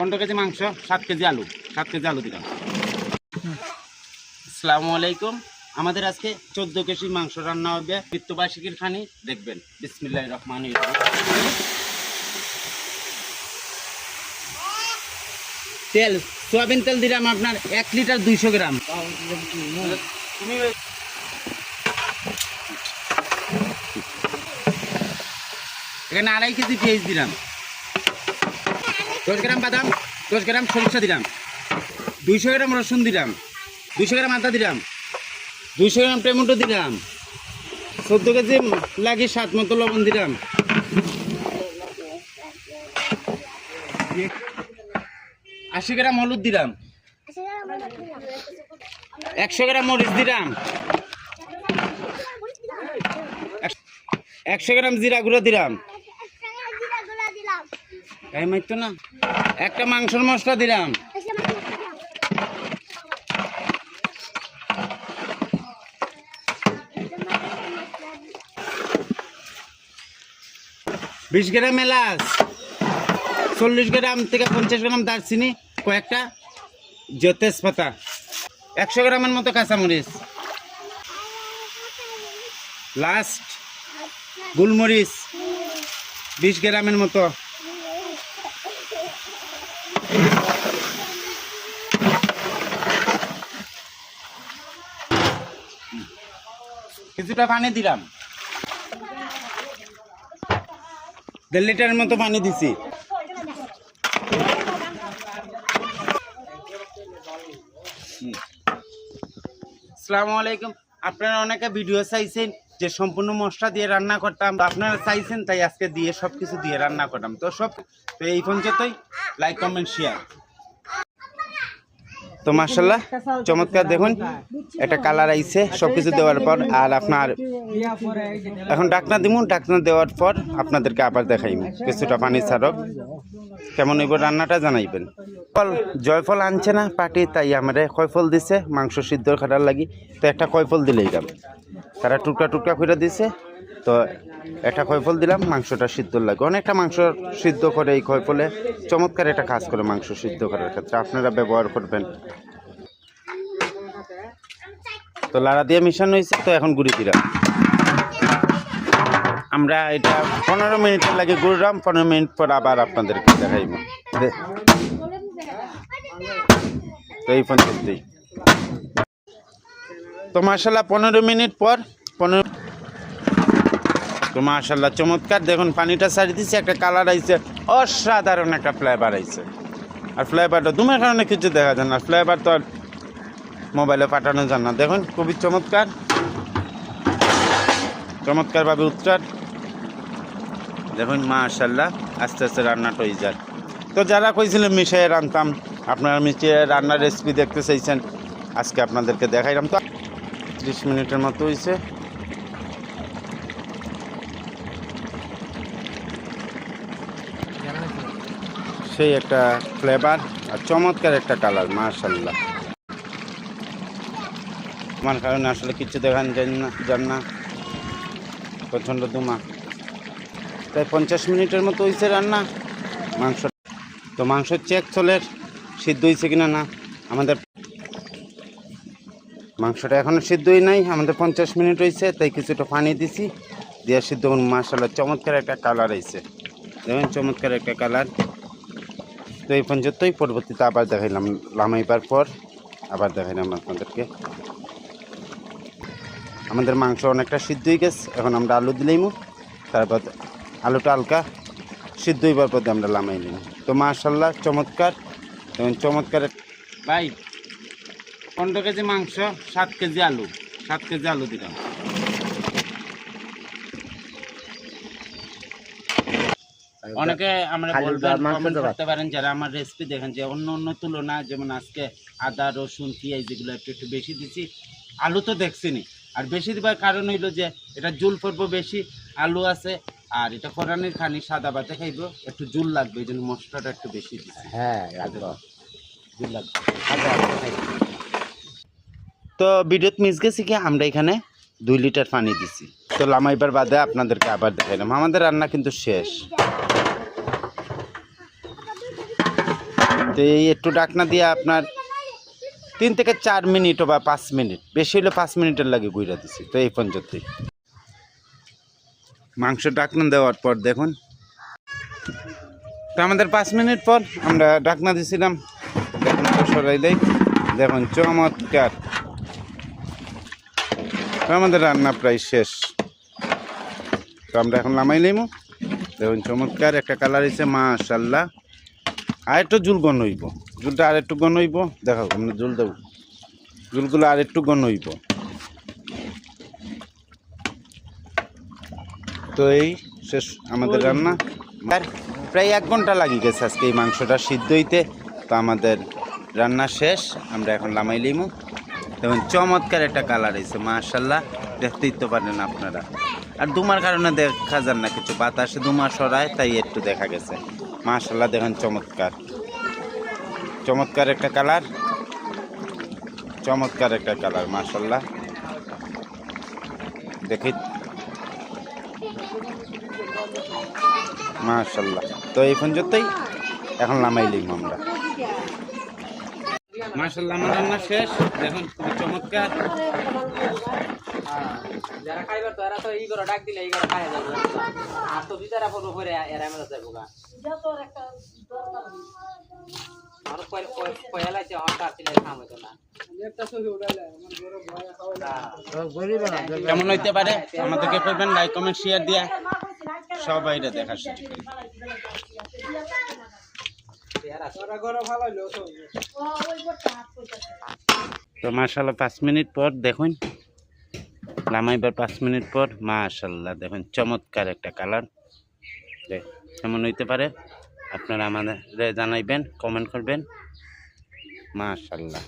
15 KG মাংস, 7 KG আলু, 7 KG আলু দিলাম। আসসালামু আলাইকুম। আমাদের আজকে 14 কেজি মাংস রান্না হবে। মৃত্যুবার্ষিকীর খানি দেখবেন। বিসমিল্লাহির রহমানির রহিম। তেল, সোয়াবিন তেল দিলাম আপনার 1 লিটার 200 গ্রাম। তুমি এখানে 2.5 কেজি পেঁয়াজ দিলাম, 10 গ্রাম বাদাম, 10 গ্রাম সরিষা দিলাম, 200 গ্রাম রসুন দিলাম, 200 গ্রাম আদা দিলাম, 200 গ্রাম টমেটো দিলাম, 14 কেজি লাগে স্বাদ মতো লবণ দিলাম, 80 গ্রাম হলুদ দিলাম, 100 গ্রাম মরিচ দিলাম, 100 গ্রাম জিরা গুঁড়ো দিলাম, এই মাইতো না, একটা মাংসের মশলা দিলাম, 20 গ্রাম এলাচ, 40 গ্রাম থেকে 50 গ্রাম দারচিনি, কয়েকটা তেজপাতা, 100 গ্রামের মতো কাঁচামরিচ, লাস্ট গোলমরিচ 20 গ্রামের মতো, কিছুটা পানি দিলাম, 1.5 লিটারের মতো পানি দিছি। আসসালামু আলাইকুম। আপনারা অনেকে ভিডিও চাইছেন যে সম্পূর্ণ মশলা দিয়ে রান্না করতাম, আপনারা চাইছেন তাই আজকে দিয়ে সবকিছু দিয়ে রান্না করতাম। তো এই পর্যন্তই। Like comment share. তো মাশাআল্লাহ চমৎকার, দেখুন একটা কালার আইছে সবকিছু দেওয়ার পর। আর আপনার এখন ডাকনা দিব, ডাকনা দেওয়ার পর আপনাদেরকে আবার দেখাইব কিছুটা পানি ছাড়ক, কেমন হইব রান্নাটা জানাইবেন। ফল জয়ফল আনছে না পাটি, তাই আমারে কয়ফল দিছে মাংস সিদ্ধ খাটার লাগি। তো একটা কয়ফল দিলেই দাম, তারা টুকরা টুকরা করে দিছে, তো একটা কয়ফল দিলাম মাংসটা সিদ্ধ লাগে। অনেকটা মাংস সিদ্ধ করে এই কয়ফলে, চমৎকার একটা কাজ করে মাংস সিদ্ধ করার ক্ষেত্রে, আপনারা ব্যবহার করবেন। তো লাড়া দিয়ে মিশানো হয়েছে, তো এখন গুঁড়ি দিলাম। আমরা এটা 15 মিনিটের লাগে গুঁড়লাম, 15 মিনিট পর আবার আপনাদেরকে দেখাইব। তো এই পর্যন্তই। তো মাশাআল্লাহ 15 মিনিট পর তো মাশাআল্লাহ চমৎকার, দেখুন পানিটা ছাড়ি দিচ্ছে, একটা কালার আইছে, অসাধারণ একটা ফ্লেভার আইছে। আর ফ্লেভারটা দুমের কারণে কিছু দেখা যায় না, ফ্লেভার তো আর মোবাইলে পাঠানো যান না। দেখুন খুবই চমৎকার, চমৎকারভাবে উত্তর। দেখুন মাশাআল্লাহ আস্তে আস্তে রান্নাটা হয়ে যায়। তো যারা কইছিলেন মিশিয়ে রান্তাম, আপনারা মিশিয়ে রান্নার রেসিপি দেখতে চাইছেন, আজকে আপনাদেরকে দেখাইলাম। তো 30 মিনিটের মতো হয়েছে। সেই একটা ফ্লেভার আর চমৎকার একটা কালার মাশাআল্লাহ। আমার কারণে আসলে কিছু দেখান যান না, প্রচণ্ড দুমা। প্রায় 50 মিনিটের মতো হয়েছে রান্না মাংস। তো মাংস চেক চলের সিদ্ধ হয়েছে কিনা না, আমাদের মাংসটা এখনও সিদ্ধই নাই, আমাদের 50 মিনিট হয়েছে, তাই কিছুটা পানি দিছি, দিয়ে সিদ্ধ মাশাআল্লাহ চমৎকার একটা কালার হয়েছে। দেখুন চমৎকার একটা কালার। তো এই পর্যন্তই, পরবর্তীতে আবার দেখাইলাম লামাইবার পর আবার দেখাইলাম আপনাদেরকে। আমাদের মাংস অনেকটা সিদ্ধ হয়ে গেছে, এখন আমরা আলু দিলেইমু, তারপর আলুটা হালকা সিদ্ধ হইবার পর আমরা লামাই নিব। তো মাশাআল্লাহ চমৎকার, এবং চমৎকার। ভাই 15 কেজি মাংস, 7 কেজি আলু, 7 কেজি আলু দিলাম। অনেকে আমরা বলবেন, কমেন্ট করতে পারেন যারা আমার রেসিপি দেখেন, যে অন্য অন্য তুলনা, যেমন আজকে আদা রসুন পেঁয়াজ যেগুলো একটু বেশি দিচ্ছি, আলু তো দেখছিনি। আর বেশি দিবার কারণ হইলো যে এটা জুল পড়বো বেশি, আলু আছে, আর এটা কোরআনের খানি সাদা ভাতে খাইব, একটু জুল লাগবে, এই জন্য মশলাটা একটু বেশি দিচ্ছি। হ্যাঁ জুল লাগবে। তো ভিডিওত মিস গেছি কি, আমরা এখানে 2 লিটার পানি দিছি। তো লামাইবার বাদে আপনাদেরকে আবার দেখাইলাম, আমাদের রান্না কিন্তু শেষ। তো এই একটু ডাকনা দিয়ে আপনার 3 থেকে 4 মিনিট বা 5 মিনিট, বেশি হলে 5 মিনিটের লাগে গুইরা দিছি। তো এই পর্যন্তই মাংস ডাকনা দেওয়ার পর দেখুন, তো আমাদের 5 মিনিট পর আমরা ডাকনা দিছিলাম, দেখুন সরাই দেই, দেখুন চমৎকার। তো আমাদের রান্না প্রায় শেষ, তো আমরা এখন নামাই লইমু। দেখুন চমৎকার একটা কালার হয়েছে মাশাআল্লাহ। আর একটু জুল গন হইব, জুলটা আর একটু গন হইব, দেখো আমরা জুল দেব, জুলগুলো আর একটু গন হইব। তো এই শেষ আমাদের রান্না। আর প্রায় 1 ঘন্টা লাগি গেছে আজকে এই মাংসটা সিদ্ধ হইতে। তো আমাদের রান্না শেষ, আমরা এখন নামাই লইমু। দেখুন চমৎকার একটা কালার হয়েছে মাশাআল্লাহ, দেখতেই তো পারেন আপনারা। আর ধুমার কারণে দেখা যান না, কিছু বাতাসে ধুমা সরায়, তাই একটু দেখা গেছে। মাশাআল্লাহ দেখেন চমৎকার, চমৎকার একটা কালার, চমৎকার একটা কালার মাশাআল্লাহ। দেখি মাশাআল্লাহ। তো এই পর্যন্তই, এখন নামাই লইমু আমরা। মাশাআল্লাহ আমার রান্না শেষ, দেখুন খুবই চমৎকার। যারা খাইবার তো এরা তো ই করে ডাক দিলে ই করে খায় যাবে, আর তো বিচারা পড়বো পরে এরা মেলা যাইব গা। আর পয়লাইছে হঠাৎ দিলে কাম হইতো না। কেমন হইতে পারে আমাদেরকে করবেন লাইক কমেন্ট শেয়ার দিয়া সবাই এটা দেখার সুযোগ করে। তো মাশাআল্লাহ 5 মিনিট পর দেখুন, নামাইবার 5 মিনিট পর মাশাআল্লাহ দেখুন চমৎকার একটা কালার। কেমন হইতে পারে আপনারা আমাদের জানাইবেন, কমেন্ট করবেন। মাশাআল্লাহ।